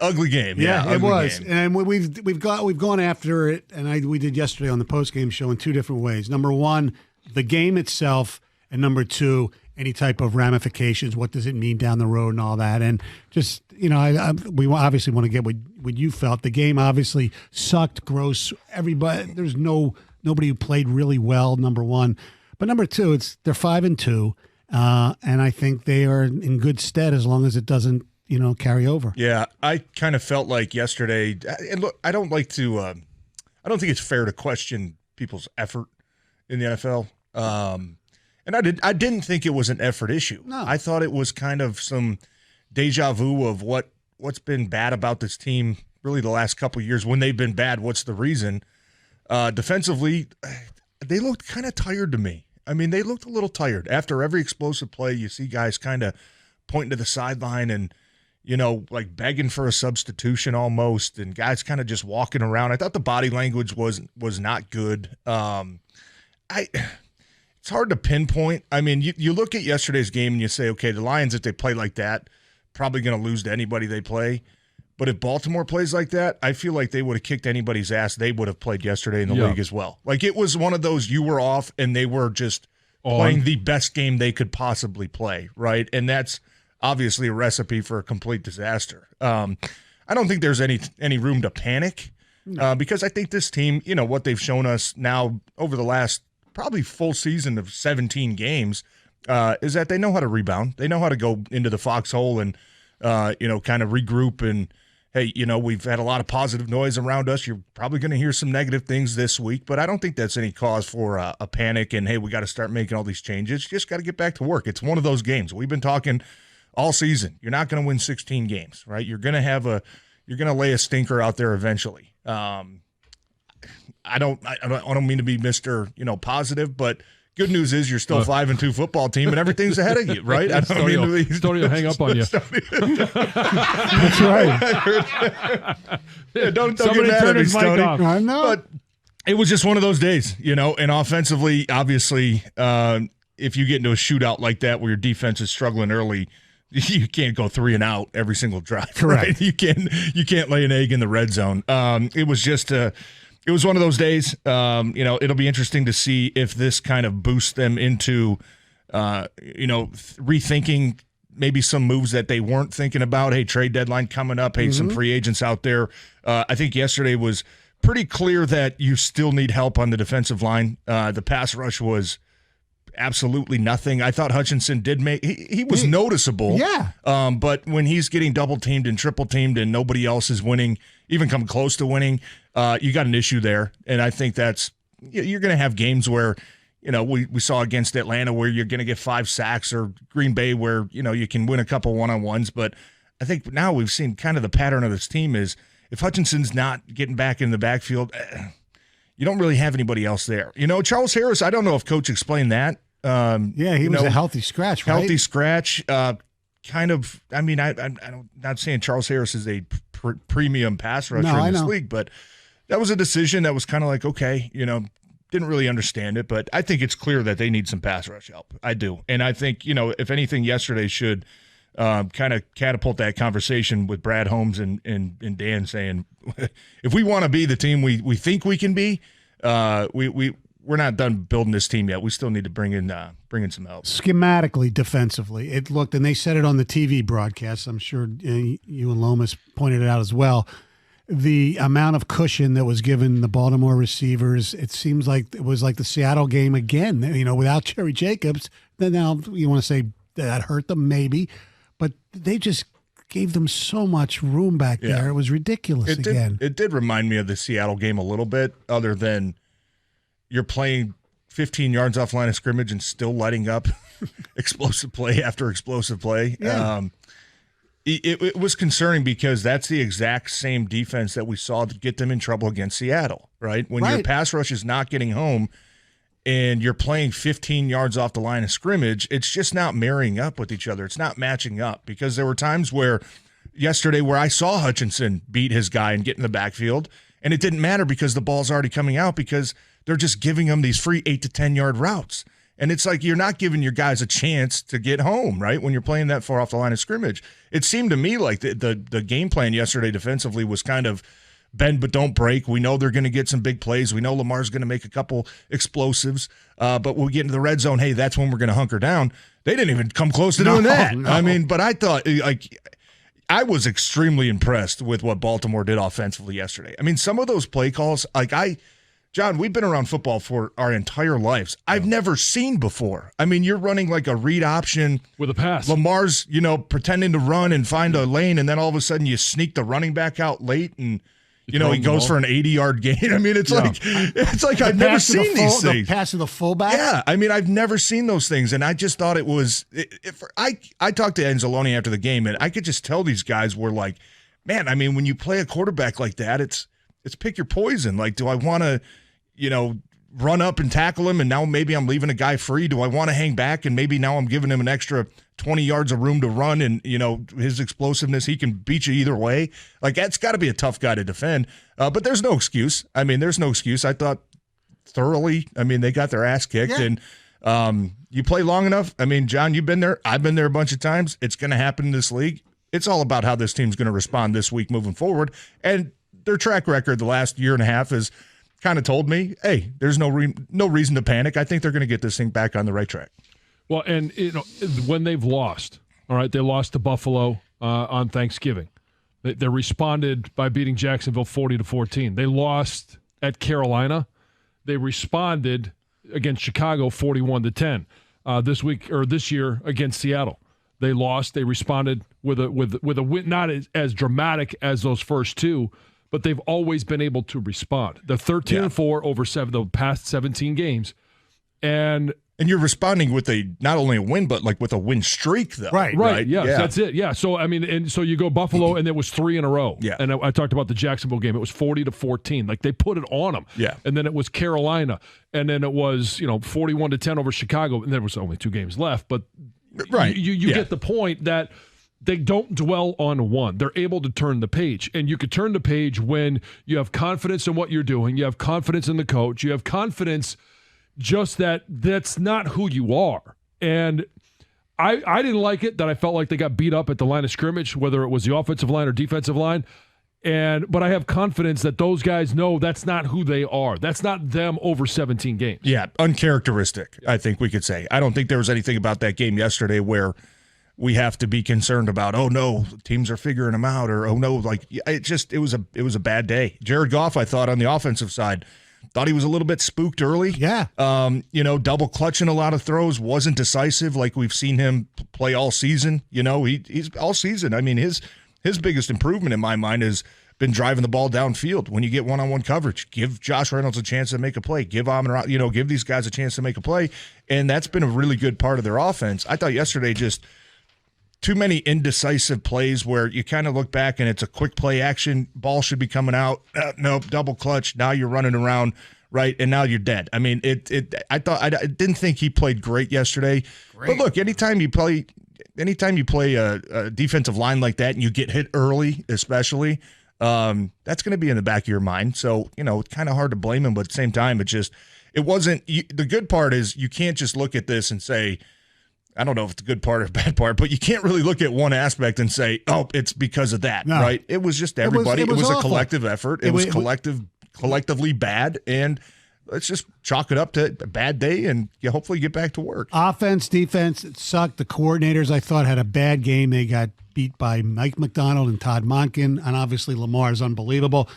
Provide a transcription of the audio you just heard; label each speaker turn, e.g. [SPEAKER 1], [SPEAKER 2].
[SPEAKER 1] Ugly game.
[SPEAKER 2] Yeah, it was.
[SPEAKER 1] Game.
[SPEAKER 2] And we've gone after it, and we did yesterday on the postgame show in two different ways. Number one, the game itself, and number two, any type of ramifications. What does it mean down the road and all that? And just, we obviously want to get what you felt. The game obviously sucked, gross. There's nobody who played really well, number one. But number two, they're 5-2, and I think they are in good stead as long as it doesn't, carry over.
[SPEAKER 1] Yeah, I kind of felt like yesterday, and look, I don't think it's fair to question people's effort in the NFL. And I didn't think it was an effort issue.
[SPEAKER 2] No.
[SPEAKER 1] I thought it was kind of some deja vu of what's been bad about this team really the last couple of years. When they've been bad, what's the reason? Defensively, they looked kind of tired to me. I mean, they looked a little tired. After every explosive play, you see guys kind of pointing to the sideline and, like begging for a substitution almost, and guys kind of just walking around. I thought the body language was not good. It's hard to pinpoint. I mean, you look at yesterday's game and you say, okay, the Lions, if they play like that, probably going to lose to anybody they play. But if Baltimore plays like that, I feel like they would have kicked anybody's ass. They would have played yesterday in the league as well. Like, it was one of those, you were off and they were just playing the best game they could possibly play, right? And that's obviously a recipe for a complete disaster. I don't think there's any room to panic because I think this team, what they've shown us now over the last probably full season of 17 games is that they know how to rebound. They know how to go into the foxhole and, kind of regroup and, hey, we've had a lot of positive noise around us. You're probably going to hear some negative things this week, but I don't think that's any cause for a panic and, hey, we got to start making all these changes. You just got to get back to work. It's one of those games. We've been talking all season. You're not going to win 16 games, right? You're going to lay a stinker out there eventually. I don't mean to be Mr. Positive, but good news is you're still 5-2 football team and everything's ahead of you, right?
[SPEAKER 3] Stoney will hang up on you.
[SPEAKER 2] That's right.
[SPEAKER 1] Yeah, don't get mad at me, Stoney.
[SPEAKER 2] I know.
[SPEAKER 1] But it was just one of those days, and offensively, obviously, if you get into a shootout like that where your defense is struggling early, you can't go 3 and out every single drive.
[SPEAKER 2] Correct.
[SPEAKER 1] Right? You can't lay an egg in the red zone. It was just it was one of those days. It'll be interesting to see if this kind of boosts them into, rethinking maybe some moves that they weren't thinking about. Hey, trade deadline coming up. Hey, some free agents out there. I think yesterday was pretty clear that you still need help on the defensive line. The pass rush was absolutely nothing. I thought Hutchinson did he was noticeable.
[SPEAKER 2] Yeah.
[SPEAKER 1] But when he's getting double teamed and triple teamed and nobody else is winning, even come close to winning, you got an issue there. And I think you're going to have games where, we saw against Atlanta where you're going to get 5 sacks, or Green Bay where, you can win a couple one-on-ones. But I think now we've seen kind of the pattern of this team is if Hutchinson's not getting back in the backfield, you don't really have anybody else there. Charles Harris, I don't know if Coach explained that.
[SPEAKER 2] He was a healthy scratch, right?
[SPEAKER 1] Healthy scratch. Kind of, I mean, I'm not saying Charles Harris is a premium pass rusher in this league, but that was a decision that was kind of like, okay, didn't really understand it, but I think it's clear that they need some pass rush help. I do. And I think, if anything, yesterday should kind of catapult that conversation with Brad Holmes and Dan saying, if we want to be the team we think we can be, we're not done building this team yet. We still need to bring in some help.
[SPEAKER 2] Schematically, defensively, it looked, and they said it on the TV broadcast. I'm sure you and Lomas pointed it out as well. The amount of cushion that was given the Baltimore receivers, it seems like it was like the Seattle game again. Without Jerry Jacobs, then now you want to say that hurt them maybe, but they just gave them so much room back there. It was ridiculous again.
[SPEAKER 1] It did remind me of the Seattle game a little bit, other than you're playing 15 yards off line of scrimmage and still lighting up explosive play after explosive play.
[SPEAKER 2] Yeah.
[SPEAKER 1] It was concerning because that's the exact same defense that we saw to get them in trouble against Seattle, right? When your pass rush is not getting home and you're playing 15 yards off the line of scrimmage, it's just not marrying up with each other. It's not matching up, because there were times yesterday where I saw Hutchinson beat his guy and get in the backfield, and it didn't matter because the ball's already coming out because they're just giving them these free 8 to 10 yard routes. And it's like you're not giving your guys a chance to get home, right, when you're playing that far off the line of scrimmage. It seemed to me like the game plan yesterday defensively was kind of bend but don't break. We know they're going to get some big plays. We know Lamar's going to make a couple explosives. But when we get into the red zone, hey, that's when we're going to hunker down. They didn't even come close to doing that.
[SPEAKER 2] No.
[SPEAKER 1] I mean, but I thought, I was extremely impressed with what Baltimore did offensively yesterday. I mean, some of those play calls, John, we've been around football for our entire lives. I've never seen before. I mean, you're running like a read option
[SPEAKER 3] with a pass.
[SPEAKER 1] Lamar's, pretending to run and find a lane, and then all of a sudden you sneak the running back out late, and he goes for an 80-yard gain. I mean, it's like I've never seen these things.
[SPEAKER 2] The pass to the fullback.
[SPEAKER 1] Yeah, I mean, I've never seen those things, and I just thought it was. I talked to Anzalone after the game, and I could just tell these guys were like, man. I mean, when you play a quarterback like that, it's pick your poison. Like, do I want to run up and tackle him, and now maybe I'm leaving a guy free? Do I want to hang back, and maybe now I'm giving him an extra 20 yards of room to run, and, his explosiveness, he can beat you either way? Like, that's got to be a tough guy to defend. But there's no excuse. I mean, there's no excuse. I thought thoroughly, they got their ass kicked, and you play long enough. I mean, John, you've been there. I've been there a bunch of times. It's going to happen in this league. It's all about how this team's going to respond this week moving forward, and their track record the last year and a half is kind of told me, hey, there's no reason to panic. I think they're going to get this thing back on the right track.
[SPEAKER 3] Well, and when they've lost, all right, they lost to Buffalo on Thanksgiving. They responded by beating Jacksonville 40-14. They lost at Carolina. They responded against Chicago 41-10. This year against Seattle, they lost. They responded with a win, not as dramatic as those first two, but they've always been able to respond. They're 13-4 over the past 17 games. And
[SPEAKER 1] you're responding with not only a win, but like with a win streak, though.
[SPEAKER 3] Right. Yes, yeah. That's it. Yeah. So, and so you go Buffalo, and it was 3 in a row.
[SPEAKER 1] Yeah.
[SPEAKER 3] And I talked about the Jacksonville game. It was 40-14. Like, they put it on them.
[SPEAKER 1] Yeah.
[SPEAKER 3] And then it was Carolina. And then it was, 41-10 over Chicago. And there was only 2 games left. But you get the point that they don't dwell on one. They're able to turn the page. And you could turn the page when you have confidence in what you're doing. You have confidence in the coach. You have confidence just that's not who you are. And I didn't like it that I felt like they got beat up at the line of scrimmage, whether it was the offensive line or defensive line. But I have confidence that those guys know that's not who they are. That's not them over 17 games.
[SPEAKER 1] Yeah, uncharacteristic, I think we could say. I don't think there was anything about that game yesterday where we have to be concerned about, oh no, teams are figuring them out, or oh no, like it was a bad day. Jared Goff, I thought, on the offensive side, thought he was a little bit spooked early.
[SPEAKER 2] Yeah.
[SPEAKER 1] Double clutching a lot of throws, wasn't decisive like we've seen him play all season. He's all season. I mean, his biggest improvement in my mind has been driving the ball downfield. When you get one-on-one coverage, give Josh Reynolds a chance to make a play. Give these guys a chance to make a play. And that's been a really good part of their offense. I thought yesterday just too many indecisive plays where you kind of look back and it's a quick play action. Ball should be coming out. Nope, double clutch. Now you're running around, right? And now you're dead. I mean, I didn't think he played great yesterday. But look, anytime you play a defensive line like that and you get hit early, especially, that's going to be in the back of your mind. So, it's kind of hard to blame him, but at the same time, it wasn't. The good part is you can't just look at this and say, I don't know if it's a good part or bad part, but you can't really look at one aspect and say, oh, it's because of that, right? It was just everybody. It was a collective effort. It was collectively bad, and let's just chalk it up to a bad day and hopefully get back to work.
[SPEAKER 2] Offense, defense, it sucked. The coordinators, I thought, had a bad game. They got beat by Mike McDonald and Todd Monken, and obviously Lamar is unbelievable.